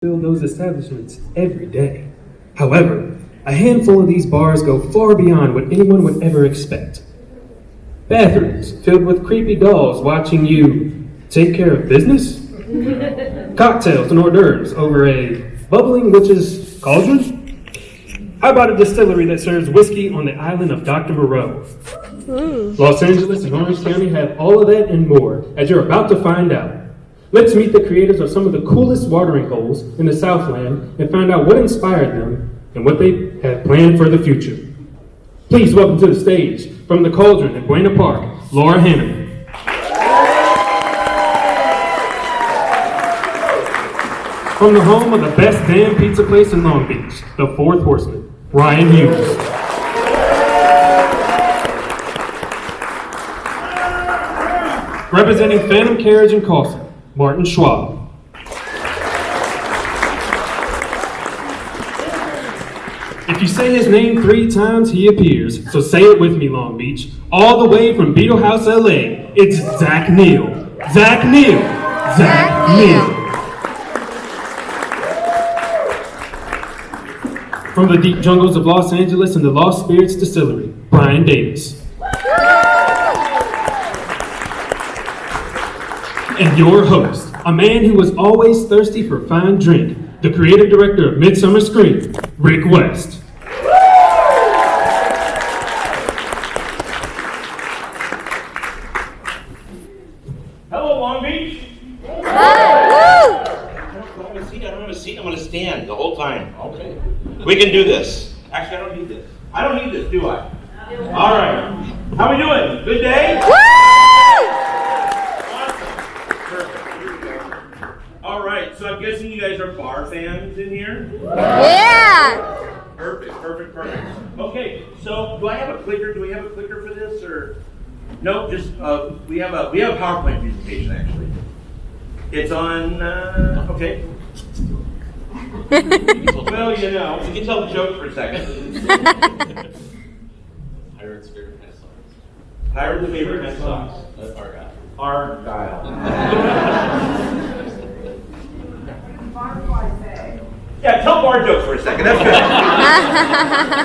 fill those establishments every day. However, a handful of these bars go far beyond what anyone would ever expect. Bathrooms filled with creepy dolls watching you take care of business? Cocktails and hors d'oeuvres over a bubbling witch's cauldron? How about a distillery that serves whiskey on the island of Dr. Moreau? Los Angeles and Orange County have all of that and more, as you're about to find out. Let's meet the creators of some of the coolest watering holes in the Southland and find out what inspired them and what they have planned for the future. Please welcome to the stage, from the Cauldron in Buena Park, Laura Hanneman. From the home of the best damn pizza place in Long Beach, the Fourth Horseman, Ryan Hughes. Representing Phantom Carriage and Coffee, Martin Schwab. If you say his name 3 times, he appears. So say it with me, Long Beach. All the way from Beetle House, LA, it's Zach Neal. Zach Neal. Zach Neal. From the deep jungles of Los Angeles and the Lost Spirits Distillery, Brian Davis. And your host, a man who was always thirsty for fine drink, the creative director of Midsummer Scream, Rick West. Hello, Long Beach. I don't have a seat. I'm going to stand the whole time. Okay. We can do this. Actually, I don't need this. I don't need this, do I? All right. How we doing? Good day? All right, so I'm guessing you guys are bar fans in here? Yeah! Perfect. Okay, so do I have a clicker? Do we have a clicker for this, or no? Just we have a PowerPoint presentation actually. It's on. Okay. Well, you know, we can tell the joke for a second. Pirate's favorite kind of songs. Pirate's favorite kind of songs. That's our guy. Argyle. Yeah, tell bar jokes for a second. That's good.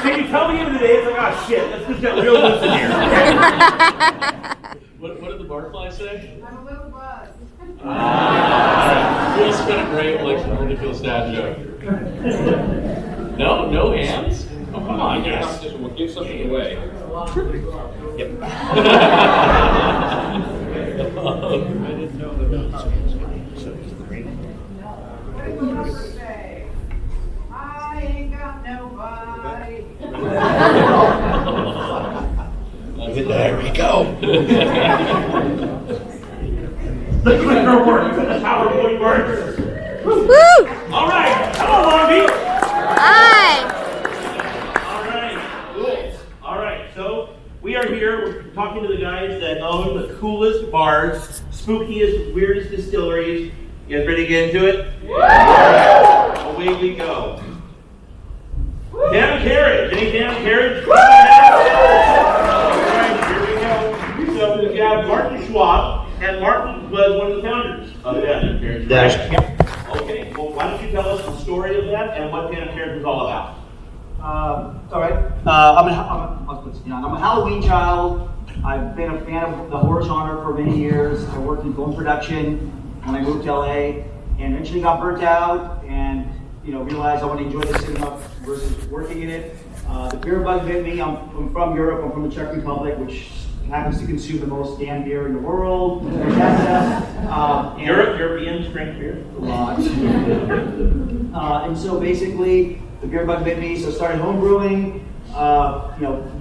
Can you tell me in the day? It's like, oh shit, let's just get real loose in here. What did the barfly say? I'm a little buzzed. We'll spin a great, like, only feel sad joke. No hands? Oh, come on, guys. We'll give something away. Yep. I didn't know that. What did the lover say? I ain't got nobody. There we go. The clicker works and the PowerPoint works. Woo! All right, hello, Long Beach. Hi! All right, so we are here, we're talking to the guys that own the coolest bars, spookiest, weirdest distilleries. You guys ready to get into it? All right, away we go. Damn Carriage, any damn Carriage? All right, here we go. So we have Martin Schwab, and Martin was one of the founders of Damn Carriage. Okay, well, why don't you tell us the story of that and what Damn Carriage was all about? All right. I'm a Halloween child. I've been a fan of the horror genre for many years. I worked in film production when I moved to LA, and eventually got burnt out, and realized I want to enjoy the cinema versus working in it. The beer bug bit me. I'm from Europe. I'm from the Czech Republic, which happens to consume the most damn beer in the world. European strength beer. A lot. And so basically, the beer bug bit me, so started home brewing,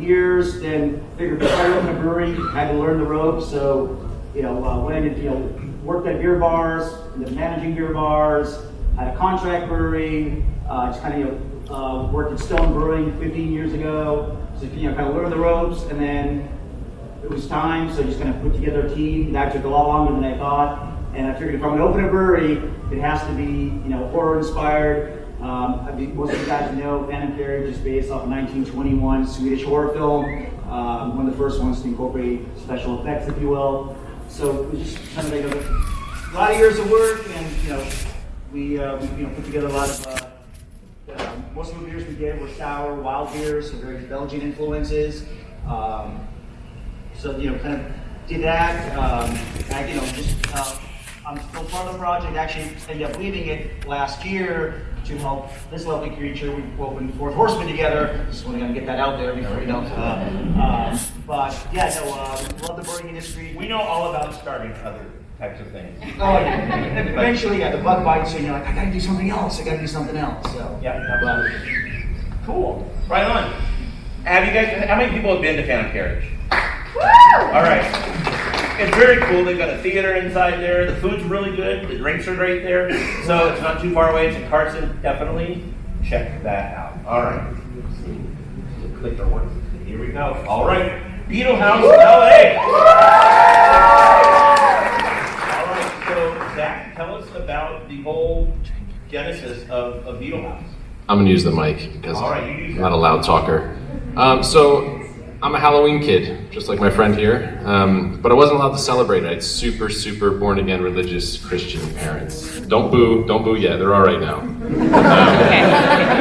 years, then figured if I open a brewery, I had to learn the ropes, so, went and, worked at beer bars, ended up managing beer bars, had a contract brewery, just kind of, worked at Stone Brewing 15 years ago, so, kind of learned the ropes, and then it was time, so just kind of put together a team. That took a lot longer than I thought, and I figured if I'm gonna open a brewery, it has to be, horror inspired. Most of you guys know Phantom Carriage is based off a 1921 Swedish horror film, one of the first ones to incorporate special effects, if you will. So it was just kind of like a lot of years of work, and we put together a lot of, most of the beers we did were sour, wild beers, so very Belgian influences. So, kind of did that. I'm still part of the project. Actually, ended up leaving it last year to help this lovely creature. We opened Fourth Horseman together. Just want to get that out there before but yeah, love the brewing industry. We know all about starting other types of things. Oh yeah. And eventually, the bug bites you, and you're like, I gotta do something else. So Yeah, absolutely. Cool. Right on. How many people have been to Phantom Carriage? All right. It's very cool. They've got a theater inside there. The food's really good. The drinks are great there. So it's not too far away. It's in Carson. Definitely check that out. All right. Clicker work. Here we go. All right. Beetle House, LA. All right. So Zach, tell us about the whole genesis of Beetle House. I'm gonna use the mic because All right, you use I'm not a loud talker. So I'm a Halloween kid, just like my friend here, but I wasn't allowed to celebrate it. I had super, super born-again religious Christian parents. Don't boo yet, they're all right now.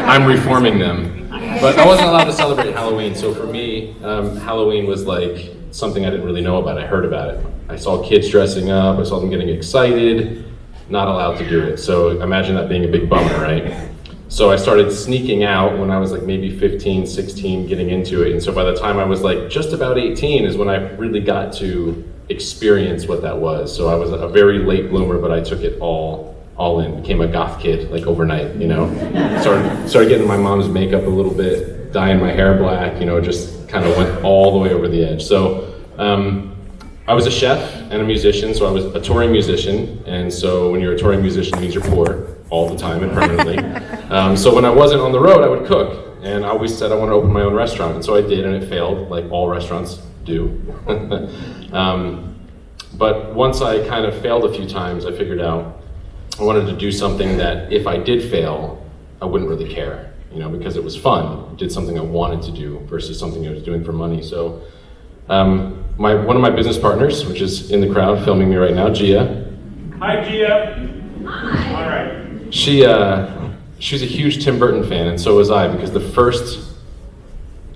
I'm reforming them. But I wasn't allowed to celebrate Halloween, so for me, Halloween was like something I didn't really know about. I heard about it. I saw kids dressing up, I saw them getting excited, not allowed to do it. So imagine that being a big bummer, right? So I started sneaking out when I was like maybe 15, 16, getting into it. And so by the time I was like just about 18 is when I really got to experience what that was. So I was a very late bloomer, but I took it all in. Became a goth kid like overnight, Started getting my mom's makeup a little bit, dyeing my hair black, just kind of went all the way over the edge. So I was a chef and a musician, so I was a touring musician. And so when you're a touring musician, it means you're poor all the time and permanently. So when I wasn't on the road, I would cook. And I always said I want to open my own restaurant. And so I did, and it failed, like all restaurants do. But once I kind of failed a few times, I figured out I wanted to do something that if I did fail, I wouldn't really care, because it was fun. I did something I wanted to do versus something I was doing for money. So one of my business partners, which is in the crowd filming me right now, Gia. Hi, Gia. Hi. All right. She's a huge Tim Burton fan, and so was I, because the first,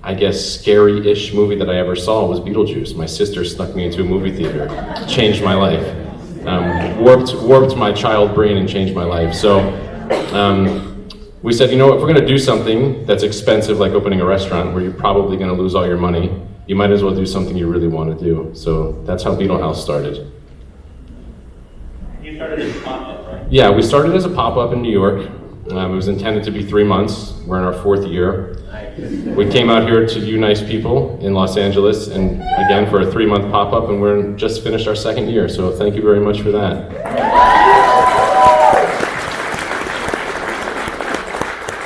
I guess, scary-ish movie that I ever saw was Beetlejuice. My sister snuck me into a movie theater, changed my life, warped my child brain and changed my life. So we said, if we're gonna do something that's expensive, like opening a restaurant where you're probably gonna lose all your money, you might as well do something you really want to do. So that's how Beetle House started. You started as a pop-up, right? Yeah, we started as a pop-up in New York. It was intended to be 3 months. We're in our 4th year. We came out here to you nice people in Los Angeles, and again for a 3-month pop-up, and we're just finished our 2nd year. So thank you very much for that. You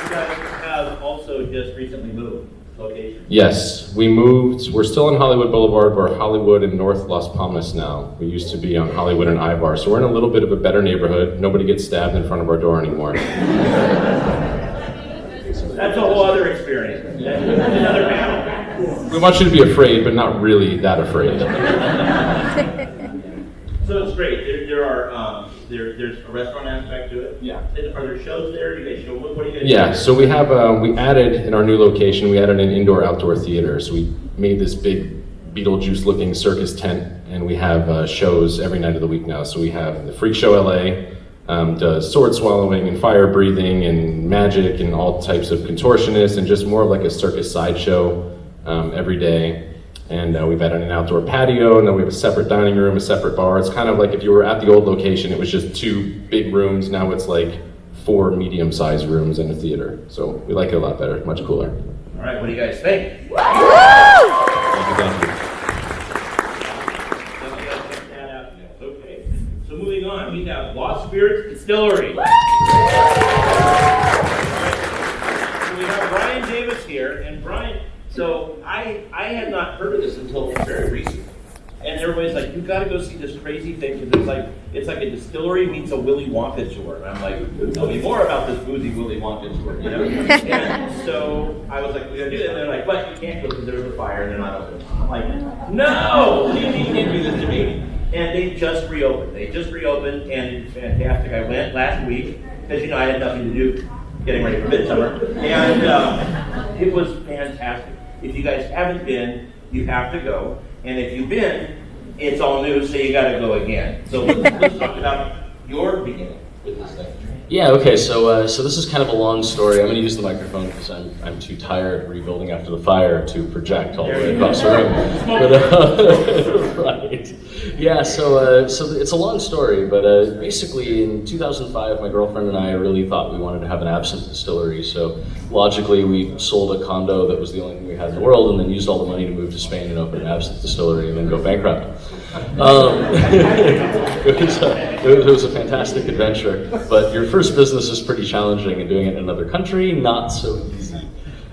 guys have also just recently moved location. Yes, we moved. We're still on Hollywood Boulevard. We're Hollywood and North Las Palmas now. We used to be on Hollywood and Ivar, so we're in a little bit of a better neighborhood. Nobody gets stabbed in front of our door anymore. That's a whole other experience. That's another panel. We want you to be afraid, but not really that afraid. So it's great. There's a restaurant aspect to it. Yeah. Are there shows there? Do you guys show? What do you guys? Yeah. So we have we added in our new location. We added an indoor-outdoor theater. So we made this big Beetlejuice-looking circus tent, and we have shows every night of the week now. So we have the Freak Show LA. Does sword swallowing and fire breathing and magic and all types of contortionists and just more of like a circus sideshow every day. And we've added an outdoor patio, and then we have a separate dining room, a separate bar. It's kind of like if you were at the old location, it was just 2 big rooms. Now it's like 4 medium-sized rooms and a theater. So we like it a lot better, much cooler. All right, what do you guys think? Thank you. Okay. So moving on, we have Lost Spirits Distillery. So we have Brian Davis here, and Brian. So I had not heard of this until very recently, and everybody's like, "You got to go see this crazy thing because it's like a distillery meets a Willy Wonka tour." And I'm like, "Tell me more about this boozy Willy Wonka tour," And so I was like, "We're gonna do that." And they're like, "But you can't go because there's a fire and they're not open." I'm like, "No, you can't do this to me." And they just reopened. And it's fantastic. I went last week, because I had nothing to do getting ready for Midsummer, and it was fantastic. If you guys haven't been, you have to go, and if you've been, it's all new, so you got to go again. So let's talk about your beginning with this thing. Yeah, okay, so this is kind of a long story. I'm going to use the microphone because I'm too tired rebuilding after the fire to project all the way across the room. But, right. Yeah, so it's a long story, but basically in 2005, my girlfriend and I really thought we wanted to have an absinthe distillery. So logically, we sold a condo that was the only thing we had in the world, and then used all the money to move to Spain and open an absinthe distillery and then go bankrupt. It was a fantastic adventure, but your first business is pretty challenging, and doing it in another country, not so easy.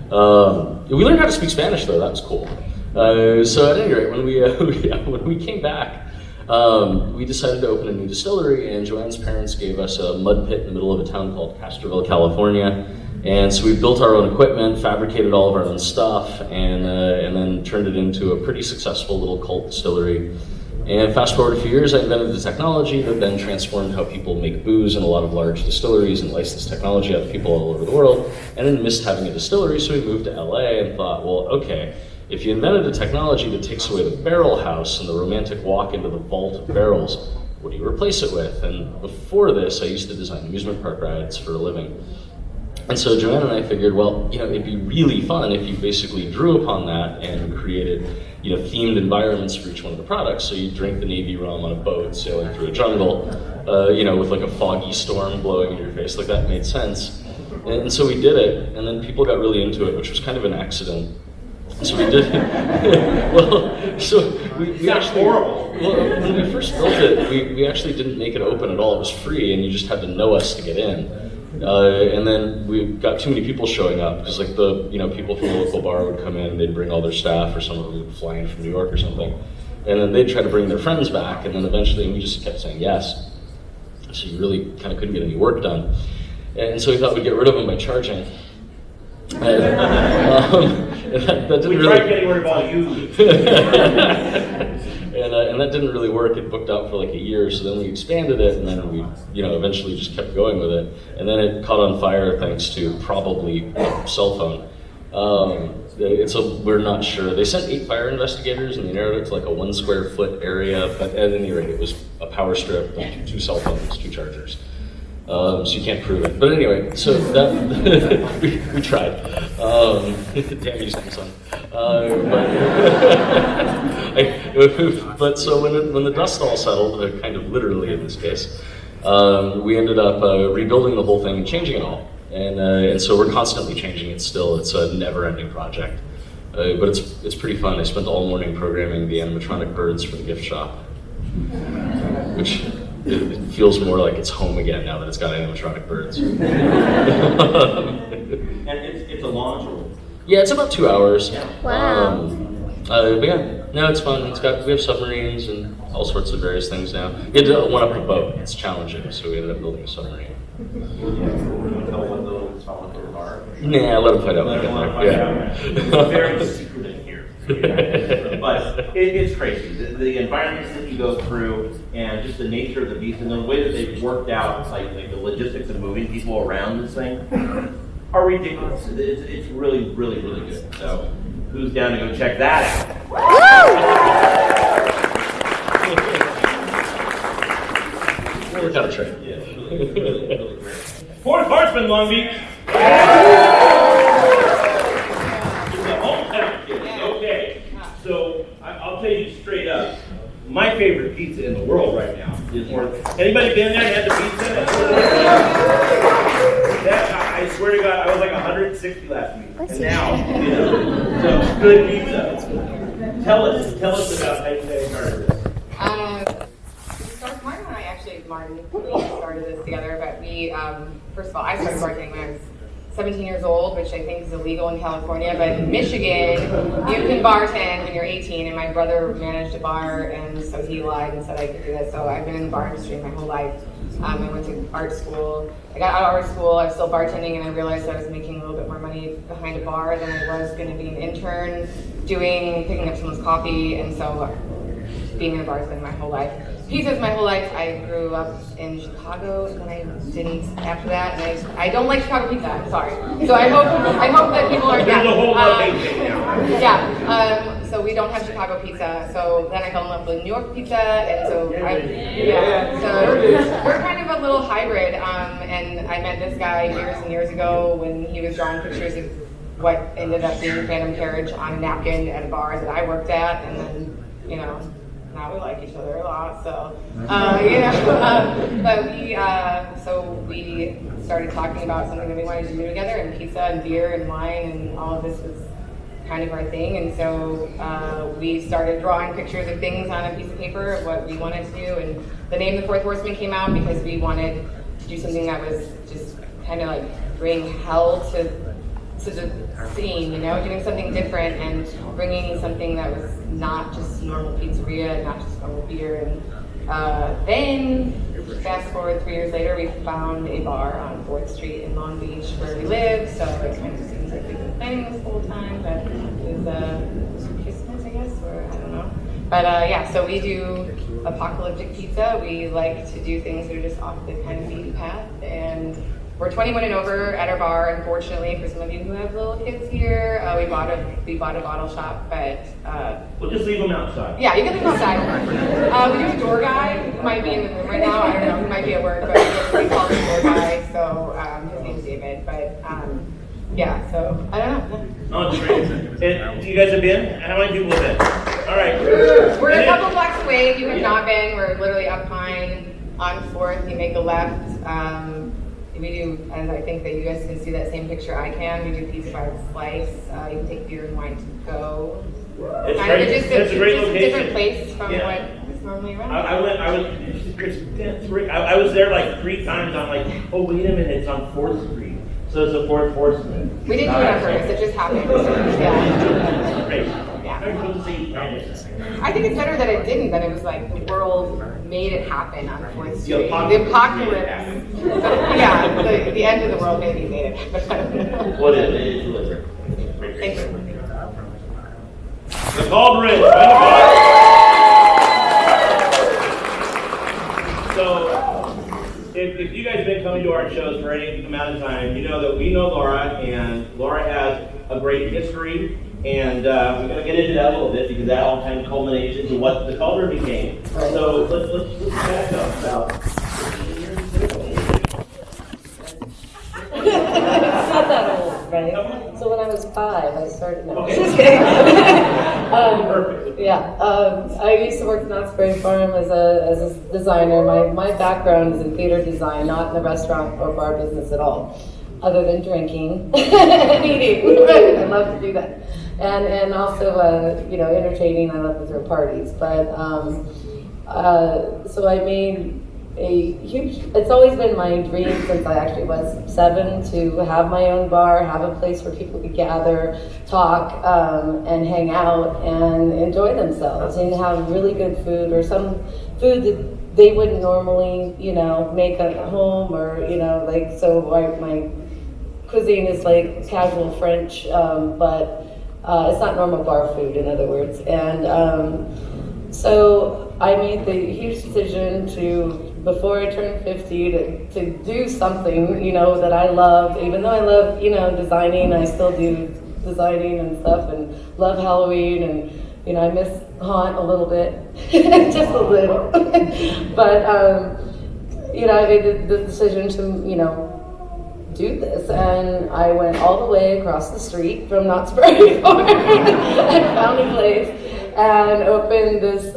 We learned how to speak Spanish, though. That was cool. So at any rate, when we came back, we decided to open a new distillery, and Joanne's parents gave us a mud pit in the middle of a town called Castroville, California. And so we built our own equipment, fabricated all of our own stuff, and then turned it into a pretty successful little cult distillery. And fast forward a few years, I invented the technology that then transformed how people make booze in a lot of large distilleries and licensed technology out to people all over the world. And then missed having a distillery, so we moved to LA and thought, well, okay, if you invented a technology that takes away the barrel house and the romantic walk into the vault of barrels, what do you replace it with? And before this, I used to design amusement park rides for a living. And so Joanne and I figured, well, it'd be really fun if you basically drew upon that and created, themed environments for each one of the products. So you drink the Navy rum on a boat sailing through a jungle, with like a foggy storm blowing in your face. Like, that made sense. And so we did it, and then people got really into it, which was kind of an accident. So we did. We actually. Horrible. Well, when we first built it, we actually didn't make it open at all. It was free, and you just had to know us to get in. And then we got too many people showing up, because people from the local bar would come in, they'd bring all their staff, or some of them would fly in from New York or something, and then they'd try to bring their friends back, and then eventually we just kept saying yes. So you really kind of couldn't get any work done. And so we thought we'd get rid of them by charging. That didn't We really... tried getting rid of all you. And that didn't really work. It booked out for like a year, so then we expanded it, and then we, eventually just kept going with it. And then it caught on fire thanks to probably a cell phone. We're not sure. They sent 8 fire investigators, and they narrowed it to like a 1 square foot area, but at any rate, it was a power strip, 2 cell phones, 2 chargers. So you can't prove it. But anyway, so that we tried. Damn you, Samsung. But so when the dust all settled, kind of literally in this case, we ended up rebuilding the whole thing and changing it all. And so we're constantly changing it still. It's a never-ending project. But it's pretty fun. I spent all morning programming the animatronic birds for the gift shop, which it feels more like it's home again now that it's got animatronic birds. And it's a launch. Yeah, it's about 2 hours. Wow. But yeah, no, it's fun. We have submarines and all sorts of various things now. We had to one up the boat. It's challenging, so we ended up building a submarine. Nah, let them find out when they get there. It's very secretive here. But it's crazy. The environments that you go through, and just the nature of the beast, and the way that they've worked out, like the logistics of moving people around this thing, are ridiculous. It's really, really, really good. So, who's down to go check that out? Work out a trade. Yeah, really great. Fourth Horseman, Long Beach. The hometown kids. Okay. So I'll tell you straight up, my favorite pizza in the world right now is anybody been there and had the pizza? I swear to God, I was like 160 last week. And now, so good pizza. Tell us about how you guys started this. Martin and I actually, we started this together, but we, first of all, I started bartending when I was 17 years old, which I think is illegal in California, but in Michigan, you can bartend when you're 18, and my brother managed a bar, and so he lied and said I could do this, so I've been in the bar industry my whole life. I went to art school. I got out of art school, I was still bartending, and I realized I was making a little bit more money behind a bar than I was going to be an intern, picking up someone's coffee, and so being in a bar has been my whole life. Pizzas my whole life. I grew up in Chicago, and then I didn't after that. And I don't like Chicago pizza. I'm sorry. So I hope that people are. There's a whole other thing now. Yeah. So we don't have Chicago pizza. So then I fell in love with New York pizza, and so So we're kind of a little hybrid. And I met this guy years and years ago when he was drawing pictures of what ended up being Phantom Carriage on a napkin at a bar that I worked at, and then now we like each other a lot. So but we started talking about something that we wanted to do together, and pizza and beer and wine and all of this was kind of our thing. And so we started drawing pictures of things on a piece of paper of what we wanted to do, and the name The Fourth Horseman came out because we wanted to do something that was just kind of like bring hell to the scene, doing something different and bringing something that was not just normal pizzeria, not just normal beer. And then, fast forward 3 years later, we found a bar on 4th Street in Long Beach where we live, so it kind of seems like we've been planning this whole time, but it was Christmas, I guess, or I don't know. But so we do apocalyptic pizza. We like to do things that are just off the kind of beaten path, and we're 21 and over at our bar. Unfortunately, for some of you who have little kids here, we bought a bottle shop, but we'll just leave them outside. Yeah, you can leave them outside. We do a door guy who might be in the room right now. I don't know, he might be at work, but we call him door guy. So his name's David. But so I don't know. Oh, it's great. You guys have been? How many people have been? All right. We're a couple blocks away. If you have not been, we're literally up Pine on 4th. You make a left. We do, and I think that you guys can see that same picture I can. We do pizza by the slice. You can take beer and wine to go. It's great. It's a great location. Different place from what is normally around. I was there like 3 times. I'm like, oh wait a minute, it's on 4th Street. So it's a Fourth Horseman. We didn't do it on purpose. It just happened. Yeah. Great. Yeah. I think it's better that it didn't. That it was like the world made it happen on 4th Street. The apocalypse. The end of the world maybe made it happen. What is it? Thank you. The Cauldron. So, if you guys have been coming to our shows for any amount of time, you know that we know Laura, and Laura has a great history, and we're going to get into that a little bit because that all kind of culminates into what the Cauldron became. So let's back up about. It's not that old, right? So when I was 5, I started. Okay. Just kidding. Perfect. I used to work at Knott's Berry Farm as a designer. My background is in theater design, not in the restaurant or bar business at all, other than drinking and eating. I love to do that, and also entertaining. I love to throw parties. But so I made it's always been my dream since I actually was 7 to have my own bar, have a place where people could gather, talk, and hang out and enjoy themselves and have really good food or some food that they wouldn't normally, make at home or, so my cuisine is like casual French, but it's not normal bar food, in other words. And so I made the huge decision before I turned 50 to do something, that I love. Even though I love, designing, I still do designing and stuff and love Halloween and, I miss Haunt a little bit, just a little. But, I made the decision to, do this, and I went all the way across the street from Knott's Berry Farm and found a place and opened this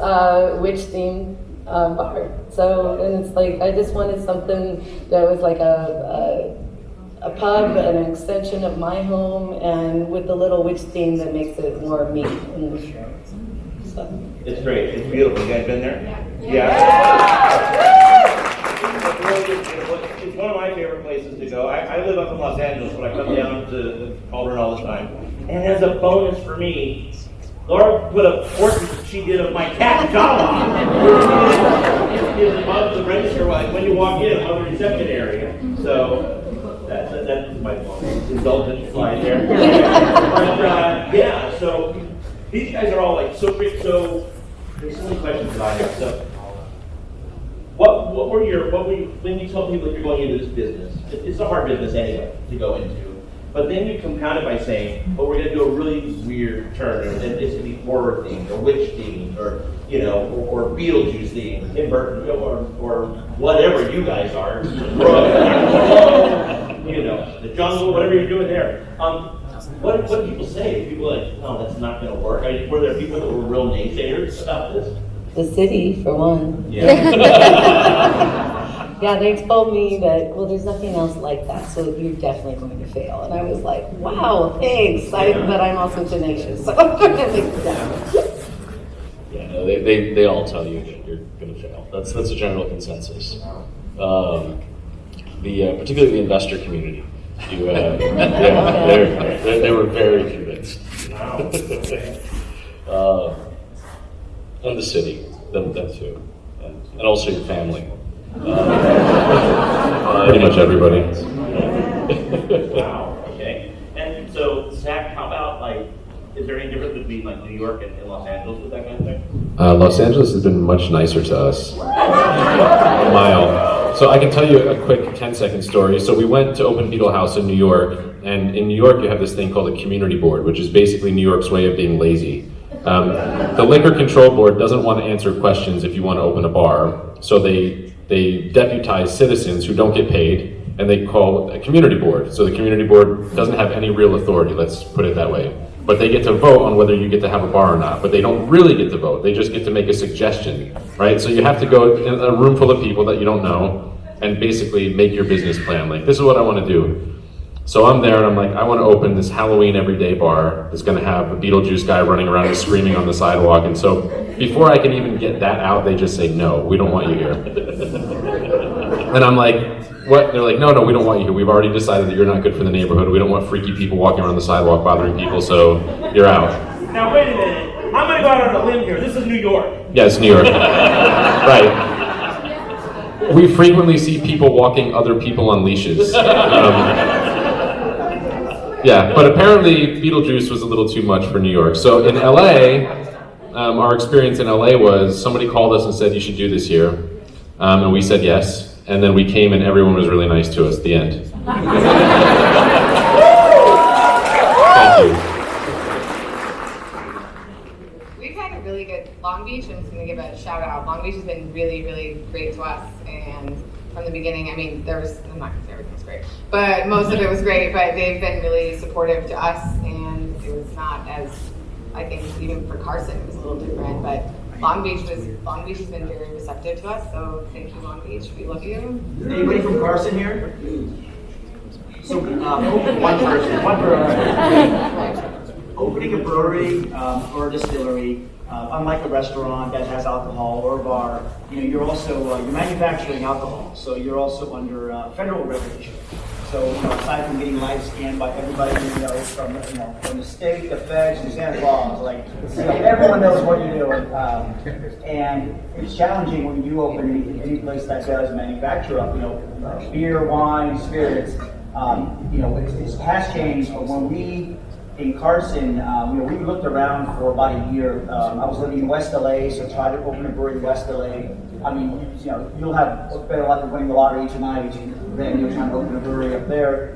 witch-themed bar. So, and it's like I just wanted something that was like a pub, an extension of my home, and with the little witch theme that makes it more me. It's great. It's beautiful. You guys been there? Yeah. It's one of my favorite places to go. I live up in Los Angeles, but I come down to the Cauldron all the time. And as a bonus for me, Laura put a portrait she did of my cat, Jala. It's above the register, like when you walk in, above the reception area. So that's my indulgent slide there. But so these guys are all like so big. So there's so many questions that I have. So when you tell people that you're going into this business, it's a hard business anyway to go into, but then you compound it by saying, but we're going to do a really weird turn, and it's going to be horror themed, or witch themed, or or Beetlejuice themed, Tim Burton, or whatever you guys are, the jungle, whatever you're doing there. What do people say? People are like, no, that's not going to work. Were there people that were real naysayers about this? The city, for one. Yeah. Yeah, they told me that, well, there's nothing else like that, so you're definitely going to fail. And I was like, wow, thanks. But I'm also tenacious, so it makes sense. Yeah, no, they all tell you that you're going to fail. That's a general consensus. Particularly the investor community. They were very convinced. And the city, them too, and also your family. Pretty much everybody. Wow. Okay. And so, Zach, how about is there any difference between New York and Los Angeles with that kind of thing? Los Angeles has been much nicer to us. A mile. So I can tell you a quick 10-second story. So we went to Open Beetle House in New York, and in New York you have this thing called a community board, which is basically New York's way of being lazy. The Liquor Control Board doesn't want to answer questions if you want to open a bar, so they deputize citizens who don't get paid, and they call a community board. So the community board doesn't have any real authority, let's put it that way. But they get to vote on whether you get to have a bar or not, but they don't really get to vote. They just get to make a suggestion, right? So you have to go in a room full of people that you don't know and basically make your business plan. This is what I want to do. So I'm there and I'm like, I want to open this Halloween everyday bar that's going to have a Beetlejuice guy running around and screaming on the sidewalk. And so before I can even get that out, they just say, no, we don't want you here. And I'm like, what? They're like, no, we don't want you here. We've already decided that you're not good for the neighborhood. We don't want freaky people walking around the sidewalk bothering people, so you're out. Now, wait a minute. I'm going to go out on a limb here. This is New York. Yeah, it's New York. Right. We frequently see people walking other people on leashes. Yeah, but apparently Beetlejuice was a little too much for New York. So in LA, our experience in LA was somebody called us and said, you should do this here. And we said yes. And then we came and everyone was really nice to us. The end. Thank you. We've had a really good Long Beach. I'm just going to give a shout out. Long Beach has been really, really great to us. And from the beginning, I'm not going to say everything's great, but most of it was great, but they've been really supportive to us, and it was not as, I think, even for Carson, it was a little different, but Long Beach has been very receptive to us, so thank you, Long Beach, we love you. Anybody from Carson here? So, one person. Opening a brewery or a distillery, unlike a restaurant that has alcohol or a bar, you're also you're manufacturing alcohol, so you're also under federal regulation. So aside from getting live scanned by everybody from the state, the feds, to Santa Claus, everyone knows what you're doing, and it's challenging when you open any place that does manufacture beer, wine, spirits. It has changed, but when we in Carson, we looked around for about a year. I was living in West LA, so tried to open a brewery in West LA. I mean, you'll have better luck winning the lottery tonight than you're trying to open a brewery up there.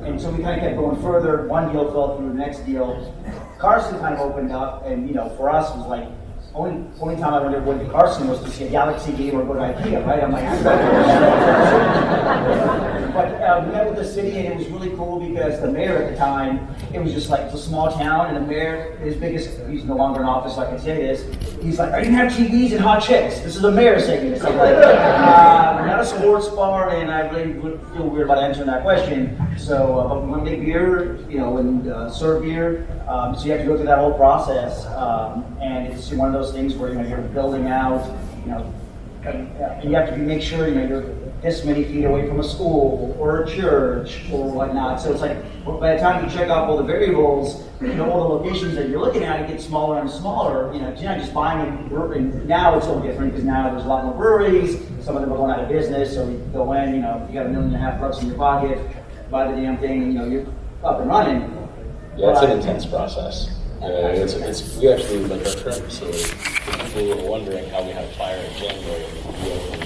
And so we kind of kept going further. One deal fell through, the next deal. Carson kind of opened up, and for us it was like, only time I went to Carson was to see a Galaxy game or go to IKEA, right? I'm like, but we met with the city, and it was really cool because the mayor at the time, it was just it's a small town, and the mayor, he's no longer in office, so I can say this, he's like, I didn't have TVs and hot chicks. This is the mayor saying this. I'm like, we're not a sports bar, and I really would feel weird about answering that question. So, but we want to make beer, and serve beer. So you have to go through that whole process, and it's one of those things where you're building out, and you have to make sure you're this many feet away from a school or a church or whatnot. So it's like by the time you check off all the variables, all the locations that you're looking at, it gets smaller and smaller. You're not just buying a brewery. Now it's so different because now there's a lot more breweries. Some of them are going out of business, so you go in. You got $1.5 million in your pocket, buy the damn thing, and you're up and running. Yeah, it's an intense process. We actually, our current facility, people were wondering how we had a fire in January and we opened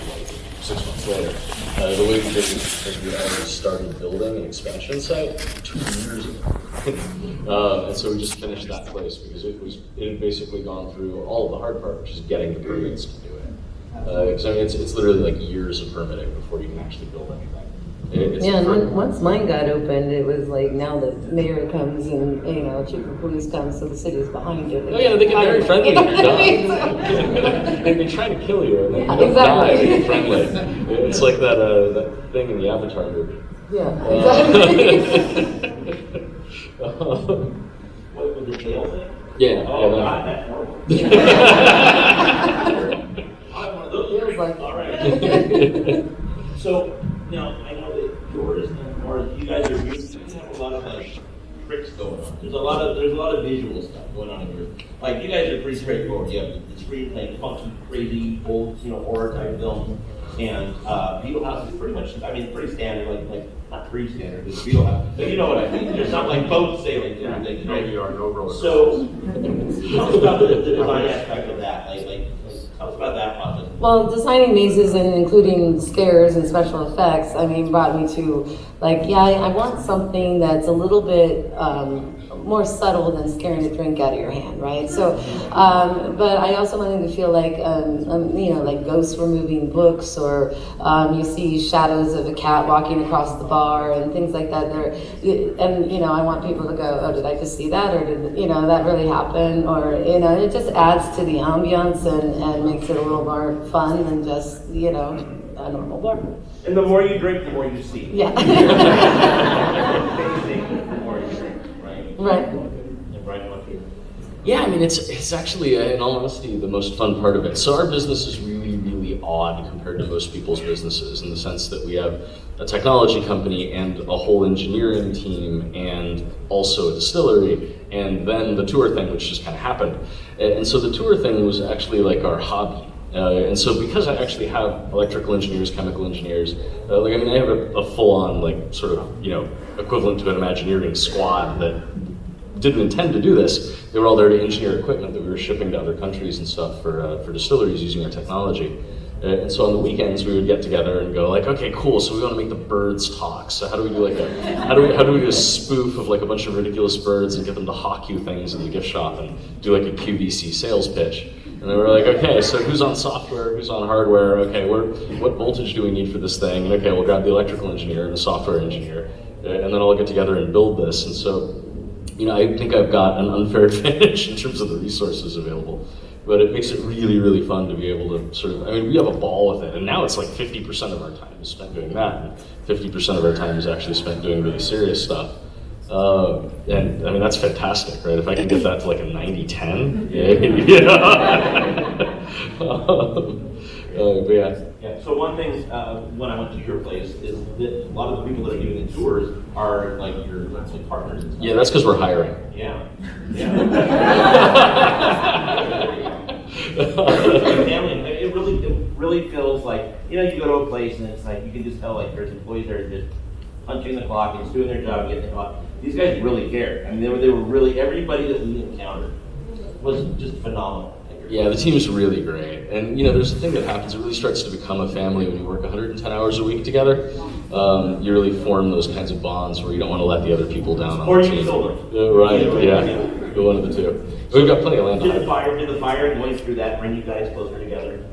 6 months later. The way we did it was because we had already started building an expansion site 2 years ago. And so we just finished that place because it had basically gone through all of the hard part, which is getting the permits to do it. Because I mean, it's literally like years of permitting before you can actually build anything. And once mine got opened, it was like now the mayor comes and, chief of police comes, so the city is behind it. Oh yeah, they get very friendly when you're done. They try to kill you, and then you don't die, they get friendly. It's like that thing in the Avatar movie. Yeah, exactly. What was the tail thing? Yeah. Oh, yeah, God, that's horrible. I have one of those. Feels like All right. So, now, I know that yours and Laura, you guys you have a lot of like tricks going on. There's a lot of visual stuff going on in yours. Like you guys are pretty straightforward. You have the screen like funky, crazy, old, horror type films. And Beetle House is pretty much, pretty standard, like not pretty standard, it's Beetle House. But you know what I mean. There's not like boat sailing and things, right? No VR, no roller. So, tell us about the design aspect of that. Like, tell us about that process. Well, designing mazes and including scares and special effects, brought me to I want something that's a little bit more subtle than scaring the drink out of your hand, right? So, but I also wanted to feel like, like ghosts were moving books, or you see shadows of a cat walking across the bar and things like that. I want people to go, oh, did I just see that, or did that really happen, or it just adds to the ambiance and makes it a little more fun than just a normal bar. And the more you drink, the more you see. Yeah. The more you drink, right? Right. And Brian, what do you? Yeah, it's actually, in all honesty, the most fun part of it. So our business is really, really odd compared to most people's businesses in the sense that we have a technology company and a whole engineering team and also a distillery, and then the tour thing, which just kind of happened. And so the tour thing was actually like our hobby. And so because I actually have electrical engineers, chemical engineers, I have a full-on equivalent to an Imagineering squad that didn't intend to do this. They were all there to engineer equipment that we were shipping to other countries and stuff for distilleries using our technology. And so on the weekends we would get together and go like, okay, cool. So we want to make the birds talk. So how do we do how do we do a spoof of like a bunch of ridiculous birds and get them to hawk you things in the gift shop and do like a QVC sales pitch? And then we're like, okay, so who's on software, who's on hardware? Okay, what voltage do we need for this thing? And okay, we'll grab the electrical engineer and the software engineer, and then all get together and build this. And so, I think I've got an unfair advantage in terms of the resources available, but it makes it really, really fun to be able to we have a ball with it. And now it's like 50% of our time is spent doing that, and 50% of our time is actually spent doing really serious stuff. And that's fantastic, right? If I can get that to like a 90-10, but yeah. Yeah. So one thing when I went to your place is that a lot of the people that are doing the tours are like your partners. And stuff. Yeah, that's because we're hiring. Yeah. Family. It really feels like you go to a place and it's like you can just tell like there's employees that are just punching the clock and just doing their job, getting the clock. These guys really cared. They were really, everybody that we encountered was just phenomenal. Yeah, the team is really great. And there's a thing that happens, it really starts to become a family when you work 110 hours a week together. You really form those kinds of bonds where you don't want to let the other people down on the team. Or Right, yeah. One of the two. We've got plenty of land. Did the fire going through that bring you guys closer together?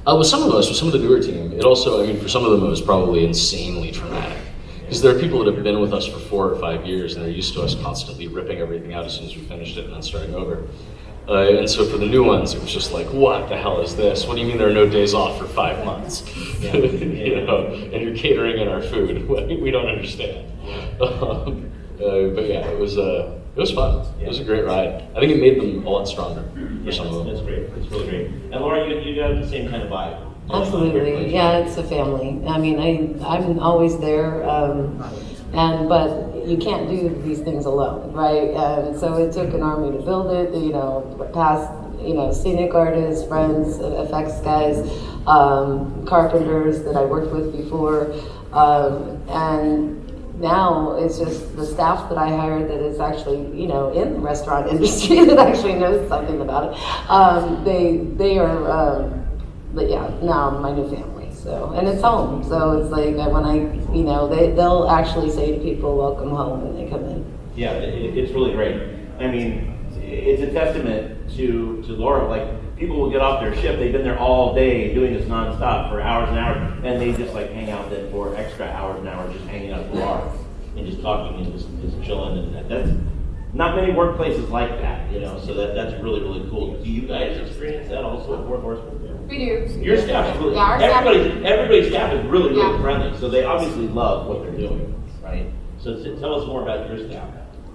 With some of us, with some of the newer team, it also, for some of them it was probably insanely traumatic. Because there are people that have been with us for 4 or 5 years and they're used to us constantly ripping everything out as soon as we finished it and then starting over. And so for the new ones, it was just like, what the hell is this? What do you mean there are no days off for 5 months? And you're catering in our food. We don't understand. But yeah, it was fun. It was a great ride. I think it made them a lot stronger for some of them. That's great. It's really great. And Laura, you got the same kind of vibe. Absolutely, yeah, it's a family. I'm always there, but you can't do these things alone, right? And so it took an army to build it. Past scenic artists, friends, effects guys, carpenters that I worked with before, and now it's just the staff that I hired that is actually in the restaurant industry that actually knows something about it. They are. But yeah, now my new family. So, and it's home. So it's like when they'll actually say to people, "Welcome home," when they come in. Yeah, it's really great. I mean, it's a testament to Laura. Like, people will get off their shift, they've been there all day doing this nonstop for hours and hours, and they just like hang out then for extra hours and hours, just hanging out at the bar and just talking and just chilling. And that's not many workplaces like that, so that's really, really cool. Do you guys experience that also at Fourth Horseman? We do. Your staff is really, Yeah, our staff- everybody's staff is really, really Yeah. friendly, so they obviously love what they're doing, right? So tell us more about your staff.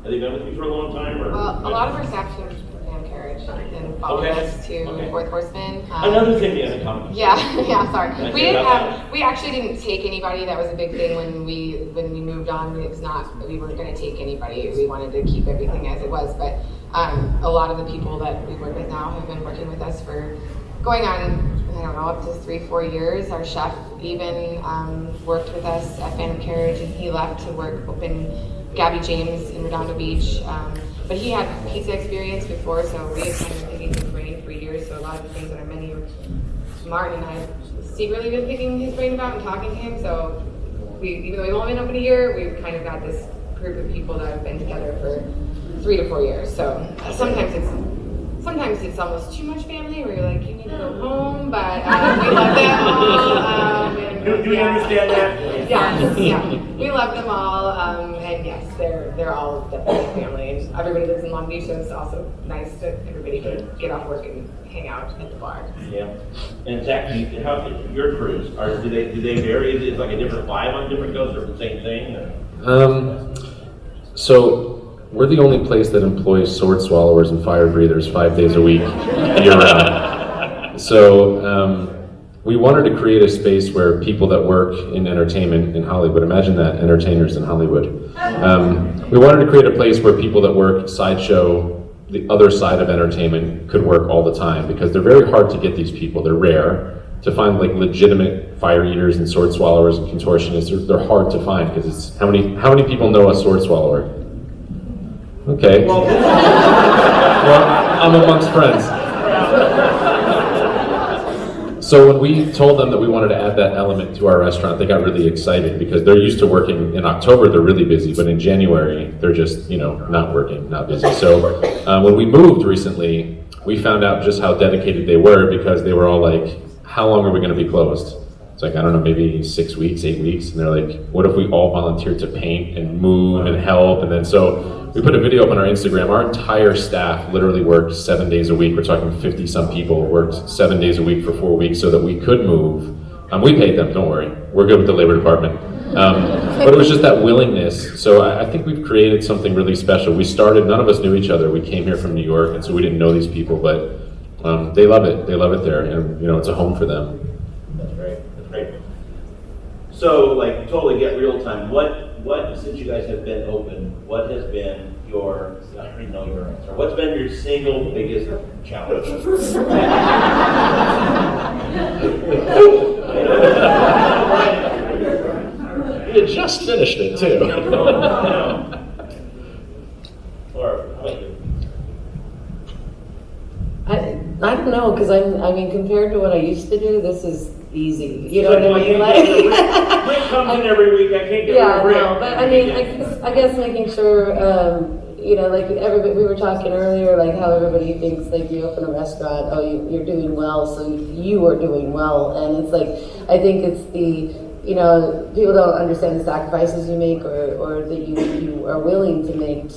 Have they been with you for a long time? Or? Well, a lot of our staff came from Fan Carriage and followed Okay. us to Okay. Fourth Horseman. Another thing we have in common. Yeah, yeah. Sorry, Can I we say didn't about have. We actually didn't take anybody. That was a big thing when we moved on. It's not. We weren't going to take anybody. We wanted to keep everything as it was. But a lot of the people that we work with now have been working with us for going on, I don't know, up to 3-4 years. Our chef even worked with us at Phantom Carriage, and he left to work open Gabby James in Redondo Beach. But he had pizza experience before, so we had kind of picking his brain for years. So a lot of the things that our menu, Martin and I secretly been picking his brain about and talking to him. So even though we've only been open a year, we've kind of got this group of people that have been together for 3 to 4 years. So sometimes it's almost too much family where you're like, you need to go home, but we love them all. Do we understand that? Yeah. We love them all, and yes, they're all definitely family. And everybody lives in Long Beach, so it's also nice that everybody can get off work and hang out at the bar. Yeah. And Zach, how your crews do they vary? Is it like a different vibe on different coasts, or the same thing? Or? So we're the only place that employs sword swallowers and fire breathers 5 days a week, year round. So we wanted to create a space where people that work in entertainment in Hollywood, imagine that, entertainers in Hollywood. We wanted to create a place where people that work sideshow, the other side of entertainment, could work all the time, because they're very hard to get these people. They're rare. To find like legitimate fire eaters and sword swallowers and contortionists, they're hard to find, because it's how many people know a sword swallower? Okay. Well, I'm amongst friends. So when we told them that we wanted to add that element to our restaurant, they got really excited, because they're used to working in October, they're really busy, but in January, they're just, not working, not busy. So when we moved recently, we found out just how dedicated they were, because they were all like, how long are we going to be closed? It's like, I don't know, maybe 6 weeks, 8 weeks. And they're like, what if we all volunteered to paint and move and help? And then so we put a video up on our Instagram. Our entire staff literally worked 7 days a week. We're talking 50 some people worked 7 days a week for 4 weeks so that we could move. We paid them, don't worry. We're good with the labor department. But it was just that willingness. So I think we've created something really special. We started, none of us knew each other. We came here from New York, and so we didn't know these people, but they love it. They love it there, and it's a home for them. That's great. So, like, totally get real time. What since you guys have been open, what has been your, I already know your answer. What's been your single biggest challenge? You just finished it too. Or how about you? I don't know, because compared to what I used to do, this is easy. You know what I mean? Rick comes in every week. I can't get Yeah, rid of Rick. no, but I guess making sure, like everybody, we were talking earlier, like how everybody thinks like you open a restaurant, you're doing well, so you are doing well, and it's like, I think it's the, people don't understand the sacrifices you make or that you are willing to make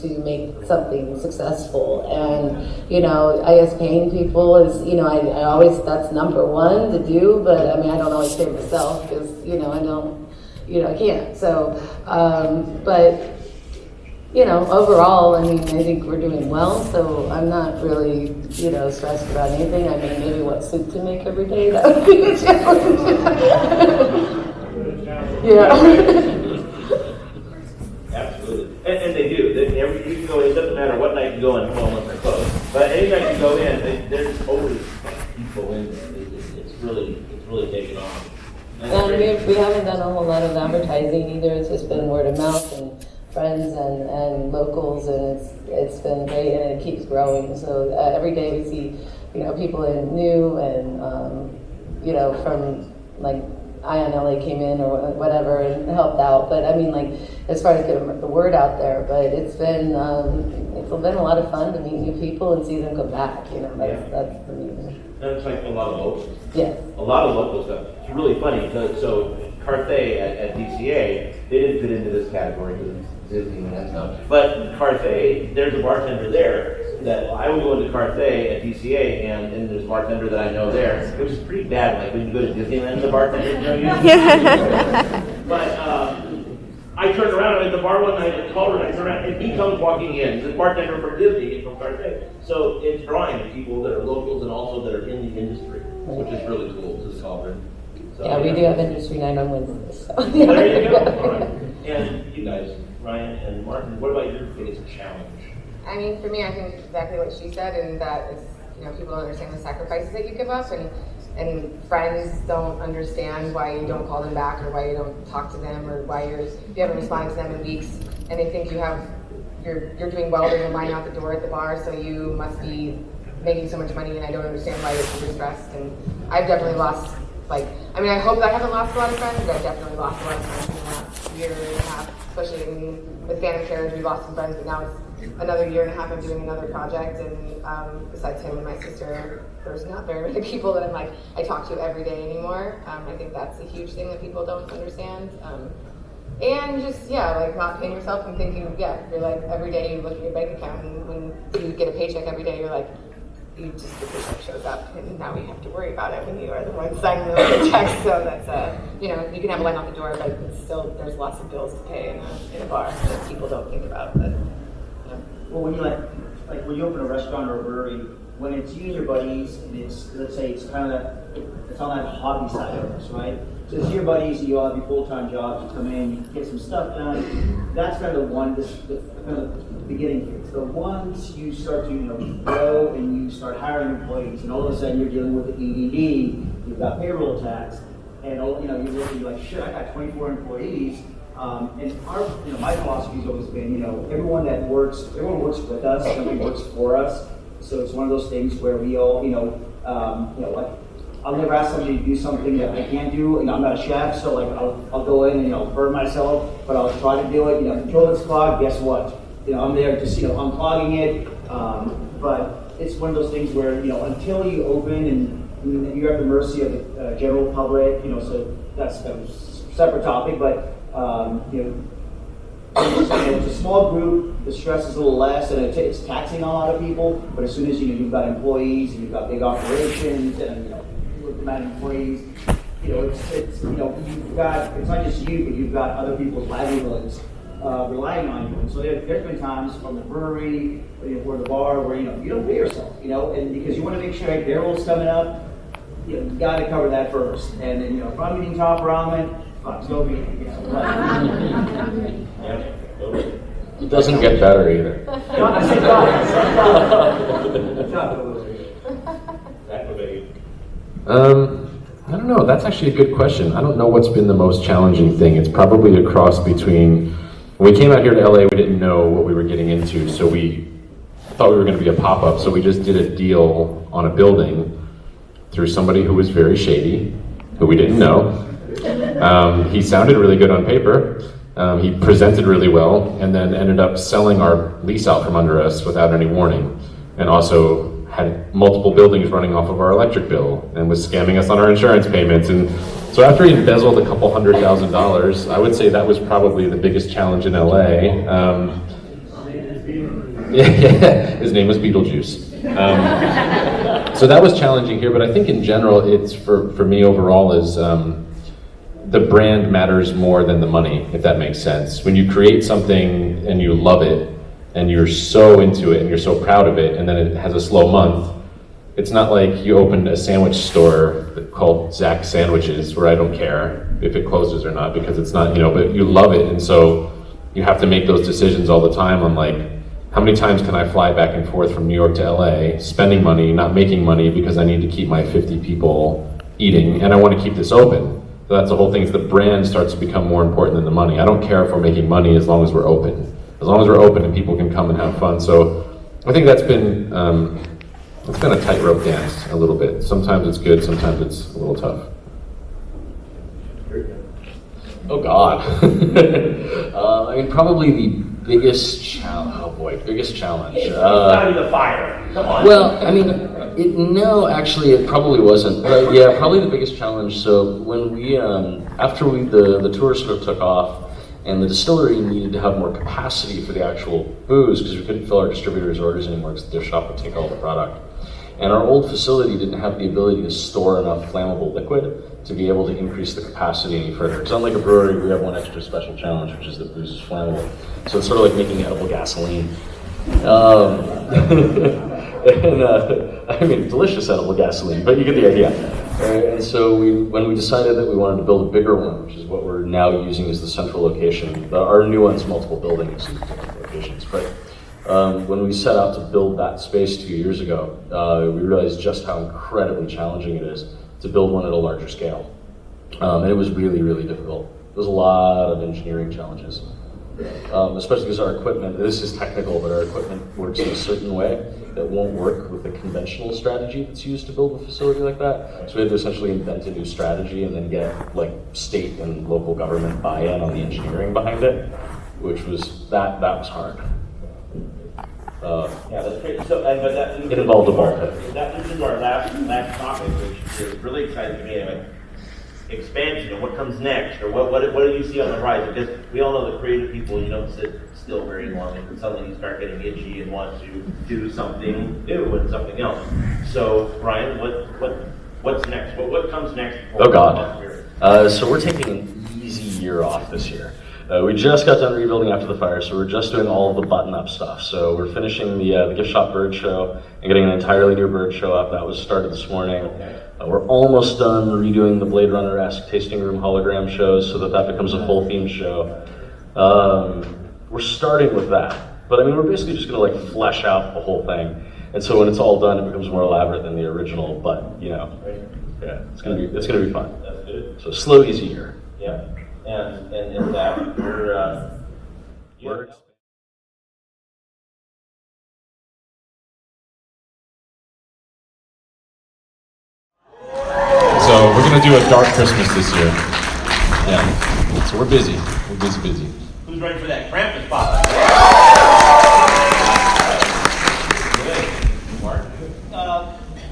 something successful. And, I guess paying people is, I always, that's number one to do, but I don't always pay myself because, I can't. So, but, overall, I think we're doing well, so I'm not really, stressed about anything. Maybe what soup to make every day, that would be a challenge. Yeah. Absolutely. And they do. You can go in, it doesn't matter what night you go in, unless they're closed. But any night you go in, there's always people in there. It's really taken off. And we haven't done a whole lot of advertising either. It's just been word of mouth and friends and locals, and it's been great, and it keeps growing. So every day we see, people in new and, from like Ion LA came in or whatever and helped out. But I mean, like, as far as getting the word out there, but it's been a lot of fun to meet new people and see them come back. You know, that's the meaning. That's like a lot of locals. Yes. A lot of local stuff. It's really funny. So Carthay at DCA, they didn't fit into this category because it's Disney and that stuff. But Carthay, there's a bartender there that I would go into Carthay at DCA, and there's a bartender that I know there, which is pretty bad. Like when you go to Disneyland, the bartender know you. But I turned around, I'm at the bar one night, I called her, and I turned around, and he comes walking in. The bartender from Disney and from Carthay. So it's drawing people that are locals and also that are in the industry, which is really cool to discover. So, Yeah, we do have industry night on Wednesdays. So. There you go. All right. And you guys, Ryan and Martin, what about your biggest challenge? I mean, for me, I think exactly what she said, and that it's, you know, people don't understand the sacrifices that you give up, and friends don't understand why you don't call them back, or why you don't talk to them, or why you haven't responded to them in weeks, and they think you're doing well, there's a line out the door at the bar, so you must be making so much money, and I don't understand why you're super stressed. And I've definitely lost, I hope that I haven't lost a lot of friends, but I've definitely lost a lot of friends in the last year and a half, especially with Phantom Carriage. We lost some friends, but now it's another year and a half of doing another project, and besides him and my sister, there's not very many people that I talk to every day anymore. I think that's a huge thing that people don't understand. And just, not paying yourself and thinking, you're like, every day you look at your bank account, and when you get a paycheck every day, you're like, the paycheck shows up, and now we have to worry about it when you are the one signing the paycheck. So that's, you can have a line out the door, but it's still, there's lots of bills to pay in a bar that people don't think about. But, Well, when you when you open a restaurant or a brewery, when it's you and your buddies, and let's say it's kind of it's on that hobby side of us, right? So it's your buddies, and you all have your full-time jobs, you come in, you get some stuff done. That's kind of the kind of beginning phase. But once you start to grow and you start hiring employees, and all of a sudden you're dealing with the EDD, you've got payroll tax, and you're like, shit, I got 24 employees. And my philosophy has always been, everyone works with us, somebody works for us. So it's one of those things where we all, I'll never ask somebody to do something that I can't do. I'm not a chef, so I'll go in and burn myself, but I'll try to do it. Control this clog. Guess what? I'm there just unclogging it. But it's one of those things where until you open and you're at the mercy of the general public. So that's a separate topic, but. It's a small group, the stress is a little less, and it's taxing on a lot of people, but as soon as you've got employees, and you've got big operations, and you've got employees, it's not just you, but you've got other people's livelihoods relying on you. And so there's been times from the brewery or the bar where you don't pay yourself, and because you want to make sure payroll's coming up, you got to cover that first. And then if I'm eating top ramen, so be it. It doesn't get better either. I don't know. That's actually a good question. I don't know what's been the most challenging thing. It's probably a cross between. When we came out here to LA, we didn't know what we were getting into, so we thought we were going to be a pop-up. So we just did a deal on a building through somebody who was very shady, who we didn't know. He sounded really good on paper. He presented really well, and then ended up selling our lease out from under us without any warning, and also had multiple buildings running off of our electric bill, and was scamming us on our insurance payments. And so after he embezzled a couple $100,000, I would say that was probably the biggest challenge in LA. His name was Beetlejuice. So that was challenging here, but I think in general, it's for me overall is the brand matters more than the money, if that makes sense. When you create something and you love it, and you're so into it, and you're so proud of it, and then it has a slow month, it's not like you opened a sandwich store called Zach Sandwiches, where I don't care if it closes or not, because it's not, but you love it, and so you have to make those decisions all the time on how many times can I fly back and forth from New York to LA, spending money, not making money, because I need to keep my 50 people eating, and I want to keep this open. So that's the whole thing, is the brand starts to become more important than the money. I don't care if we're making money as long as we're open. As long as we're open and people can come and have fun. So I think that's been a tightrope dance a little bit. Sometimes it's good, sometimes it's a little tough. Oh God. I mean, probably the biggest challenge. Oh boy, biggest challenge. It's gotta be the fire. Come on. Well, I mean, no, actually, it probably wasn't. But yeah, probably the biggest challenge. So when we, after the tour sort of took off, and the distillery needed to have more capacity for the actual booze because we couldn't fill our distributors' orders anymore because their shop would take all the product. And our old facility didn't have the ability to store enough flammable liquid to be able to increase the capacity any further. Because unlike a brewery, we have one extra special challenge, which is that booze is flammable. So it's sort of like making edible gasoline. I mean, delicious edible gasoline, but you get the idea. And so when we decided that we wanted to build a bigger one, which is what we're now using as the central location, our new one's multiple buildings and different locations, but when we set out to build that space 2 years ago, we realized just how incredibly challenging it is to build one at a larger scale. And it was really, really difficult. There was a lot of engineering challenges, especially because our equipment, this is technical, but our equipment works in a certain way that won't work with the conventional strategy that's used to build a facility like that. So we had to essentially invent a new strategy and then get like state and local government buy-in on the engineering behind it, which was, that was hard. Yeah, that's great. So, but that It involved a ball pit. That leads into our last topic, which is really exciting to me anyway. Expansion and what comes next, or what do you see on the horizon? Because we all know that creative people, you don't sit still very long, and suddenly you start getting itchy and want to do something new and something else. So, Brian, what's next? What comes next? Oh God. So we're taking an easy year off this year. We just got done rebuilding after the fire, so we're just doing all of the button-up stuff. So we're finishing the gift shop bird show and getting an entirely new bird show up. That was started this morning. We're almost done redoing the Blade Runner-esque tasting room hologram shows so that becomes a full themed show. We're starting with that, but I mean, we're basically just going to like flesh out the whole thing. And so when it's all done, it becomes more elaborate than the original. But you know, yeah, it's gonna be fun. That's good. So slow, easy year. Yeah, and in that we're So we're gonna do a dark Christmas this year. Yeah. So we're busy. We're busy. Who's ready for that Krampus pop? Mark?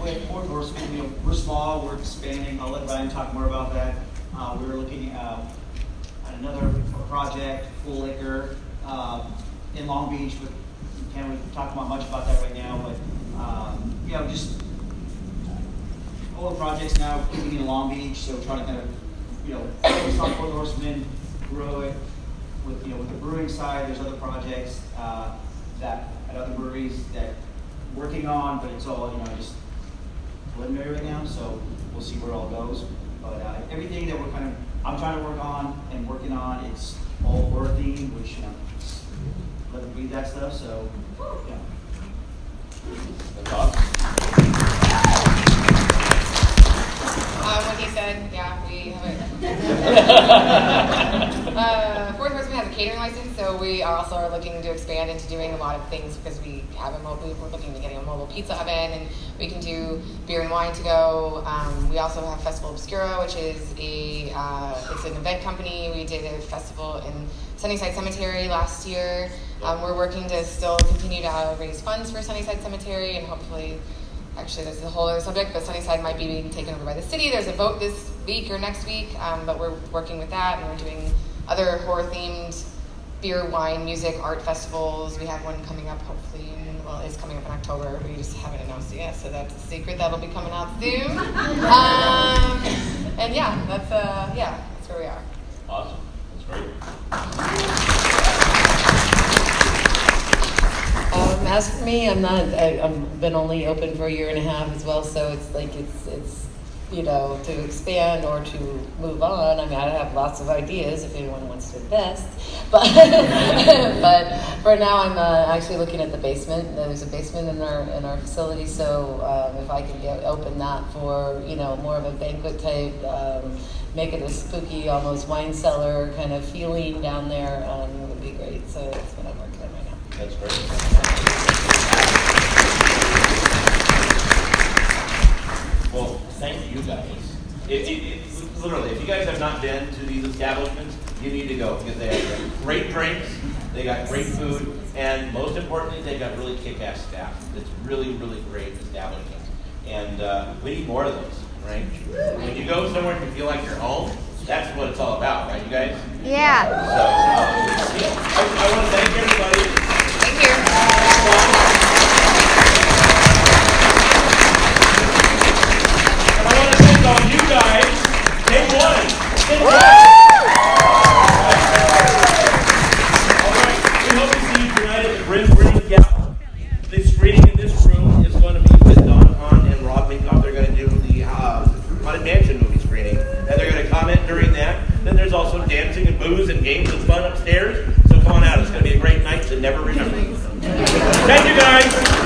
With Fort Horseman, we're small, we're expanding. I'll let Ryan talk more about that. We're looking at another project, full liquor, in Long Beach. We can't really talk much about that right now, but just all the projects now keeping in Long Beach. So we're trying to kind of focus on Fort Horseman, grow it with with the brewing side. There's other projects that at other breweries that working on, but it's all just preliminary right now. So we'll see where it all goes. But everything that I'm trying to work on and working on, it's all worthy, which let them read that stuff. So yeah. That's awesome. What he said, yeah, we have it. Fourth Horseman has a catering license, so we are also looking to expand into doing a lot of things because we have we're looking to getting a mobile pizza oven, and we can do beer and wine to go. We also have Festival Obscura, which is it's an event company. We did a festival in Sunnyside Cemetery last year. We're working to still continue to raise funds for Sunnyside Cemetery, and hopefully, actually, there's a whole other subject, but Sunnyside might be being taken over by the city. There's a vote this week or next week, but we're working with that, and we're doing other horror-themed beer, wine, music, art festivals. We have one coming up, hopefully, it's coming up in October. We just haven't announced it yet, so that's a secret. That'll be coming out soon. And yeah, that's where we are. Awesome. That's great. As for me, I've been only open for a year and a half as well, so it's to expand or to move on. I mean, I have lots of ideas if anyone wants to invest, but for now, I'm actually looking at the basement. There's a basement in our facility, so if I can open that for more of a banquet type, make it a spooky, almost wine cellar kind of feeling down there, would be great. So that's what I'm working on right now. That's great. Well, thank you guys. Literally, if you guys have not been to these establishments, you need to go because they have great drinks, they got great food, and most importantly, they got really kick-ass staff. It's really, really great establishment. And we need more of those, right? When you go somewhere and you feel like you're home, that's what it's all about, right, you guys? Yeah. So, I want to thank everybody. Thank you. And I want to thank all you guys. Take one. Take one. All right. We hope to see you tonight at the Brim Gala. The screening in this room is going to be with Don Hahn and Rob Minkoff. They're going to do the Haunted Mansion movie screening, and they're going to comment during that. Then there's also dancing and booze and games and fun upstairs. So come on out. It's going to be a great night to never remember. Thank you, guys.